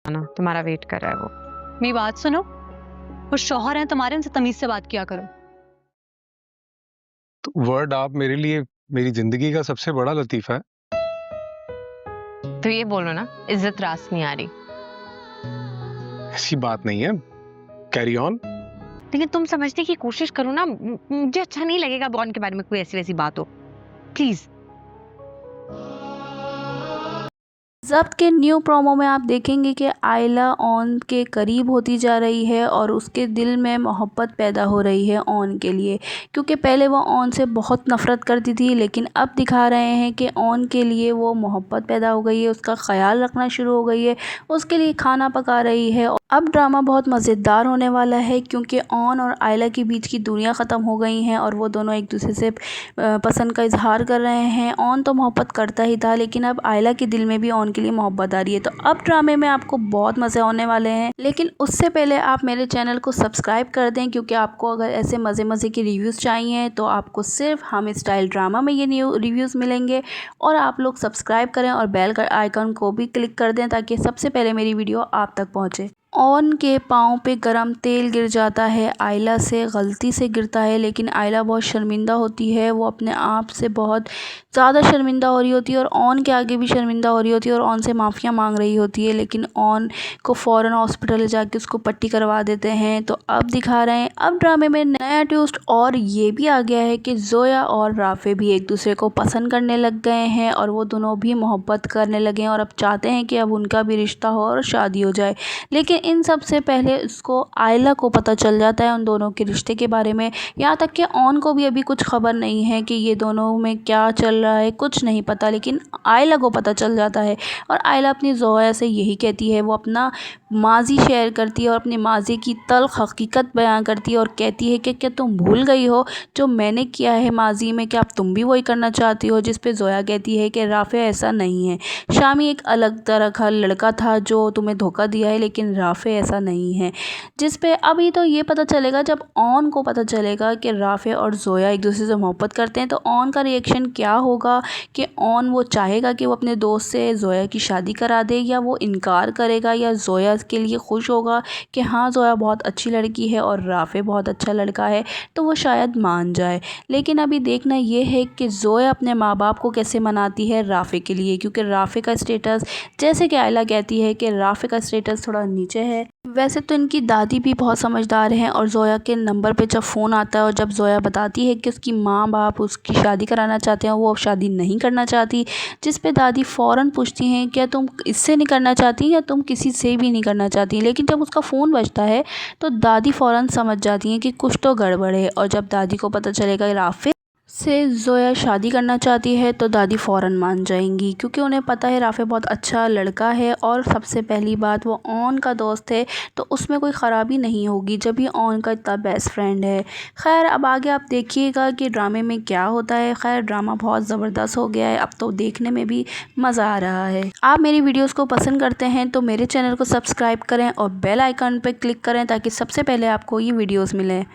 ना, तुम्हारा वेट कर रहा है वो। मेरी बात सुनो, वो शौहर हैं तुम्हारे, उनसे तमीज से बात किया करो। तो वर्ड आप मेरे लिए मेरी जिंदगी का सबसे बड़ा लतीफा है। तो ये बोलो ना, इज्जत रास नहीं आ रही। ऐसी बात नहीं है, कैरी ऑन। लेकिन तुम समझने की कोशिश करो ना, मुझे अच्छा नहीं लगेगा बॉन के बारे में कोई ऐसी वैसी बात हो, प्लीज। ज़ब्त के न्यू प्रोमो में आप देखेंगे कि आयला ऑन के करीब होती जा रही है और उसके दिल में मोहब्बत पैदा हो रही है ऑन के लिए, क्योंकि पहले वो ऑन से बहुत नफ़रत करती थी, लेकिन अब दिखा रहे हैं कि ऑन के लिए वो मोहब्बत पैदा हो गई है, उसका ख़याल रखना शुरू हो गई है, उसके लिए खाना पका रही है। अब ड्रामा बहुत मज़ेदार होने वाला है, क्योंकि ऑन और आयला के बीच की दूरियां ख़त्म हो गई हैं और वो दोनों एक दूसरे से पसंद का इजहार कर रहे हैं। ऑन तो मोहब्बत करता ही था, लेकिन अब आयला के दिल में भी ऑन के लिए मोहब्बत आ रही है। तो अब ड्रामे में आपको बहुत मज़े होने वाले हैं, लेकिन उससे पहले आप मेरे चैनल को सब्सक्राइब कर दें, क्योंकि आपको अगर ऐसे मज़े के रिव्यूज़ चाहिए तो आपको सिर्फ हम स्टाइल ड्रामा में ये न्यू रिव्यूज़ मिलेंगे। और आप लोग सब्सक्राइब करें और बेल का आइकन को भी क्लिक कर दें, ताकि सबसे पहले मेरी वीडियो आप तक पहुँचे। ऑन के पाँव पे गरम तेल गिर जाता है, आयला से गलती से गिरता है, लेकिन आयला बहुत शर्मिंदा होती है, वो अपने आप से बहुत ज़्यादा शर्मिंदा हो रही होती है और ऑन के आगे भी शर्मिंदा हो रही होती है और ऑन से माफ़िया मांग रही होती है, लेकिन ऑन को फ़ौरन हॉस्पिटल ले जाके उसको पट्टी करवा देते हैं। तो अब दिखा रहे हैं, अब ड्रामे में नया ट्विस्ट और ये भी आ गया है कि जोया और राफे भी एक दूसरे को पसंद करने लग गए हैं और वो दोनों भी मोहब्बत करने लगे हैं और अब चाहते हैं कि अब उनका भी रिश्ता हो और शादी हो जाए। लेकिन इन सब से पहले उसको आयला को पता चल जाता है उन दोनों के रिश्ते के बारे में, यहाँ तक कि ऑन को भी अभी कुछ खबर नहीं है कि ये दोनों में क्या चल रहा है, कुछ नहीं पता, लेकिन आयला को पता चल जाता है। और आयला अपनी जोया से यही कहती है, वो अपना माजी शेयर करती है और अपनी माजी की तल्ख हकीकत बयां करती है और कहती है कि क्या तुम भूल गई हो जो मैंने किया है माजी में, क्या अब तुम भी वही करना चाहती हो। जिस पे जोया कहती है कि राफे ऐसा नहीं है, शामी एक अलग तरह का लड़का था जो तुम्हें धोखा दिया है, लेकिन राफे ऐसा नहीं है। जिस पे अभी तो ये पता चलेगा जब ऑन को पता चलेगा कि राफे और जोया एक दूसरे से मोहब्बत करते हैं, तो ऑन का रिएक्शन क्या होगा, कि ऑन वो चाहेगा कि वो अपने दोस्त से जोया की शादी करा दे, या वो इनकार करेगा, या जोया के लिए खुश होगा कि हाँ जोया बहुत अच्छी लड़की है और राफे बहुत अच्छा लड़का है, तो वो शायद मान जाए। लेकिन अभी देखना ये है कि जोया अपने माँ बाप को कैसे मनाती है राफे के लिए, क्योंकि राफे का स्टेटस, जैसे कि आयला कहती है कि राफे का स्टेटस थोड़ा नीचे है। वैसे तो इनकी दादी भी बहुत समझदार हैं और जोया के नंबर पे जब फ़ोन आता है और जब जोया बताती है कि उसकी माँ बाप उसकी शादी कराना चाहते हैं, वो अब शादी नहीं करना चाहती, जिस पे दादी फ़ौरन पूछती हैं क्या तुम इससे नहीं करना चाहती या तुम किसी से भी नहीं करना चाहती। लेकिन जब उसका फ़ोन बजता है तो दादी फ़ौरन समझ जाती हैं कि कुछ तो गड़बड़ है, और जब दादी को पता चलेगा कि राफे से जोया शादी करना चाहती है तो दादी फ़ौरन मान जाएंगी, क्योंकि उन्हें पता है राफे बहुत अच्छा लड़का है और सबसे पहली बात वो ऑन का दोस्त है, तो उसमें कोई ख़राबी नहीं होगी जब ये ऑन का इतना बेस्ट फ्रेंड है। खैर अब आगे आप देखिएगा कि ड्रामे में क्या होता है। खैर ड्रामा बहुत ज़बरदस्त हो गया है, अब तो देखने में भी मज़ा आ रहा है। आप मेरी वीडियोज़ को पसंद करते हैं तो मेरे चैनल को सब्सक्राइब करें और बेल आइकन पर क्लिक करें, ताकि सबसे पहले आपको ये वीडियोज़ मिलें।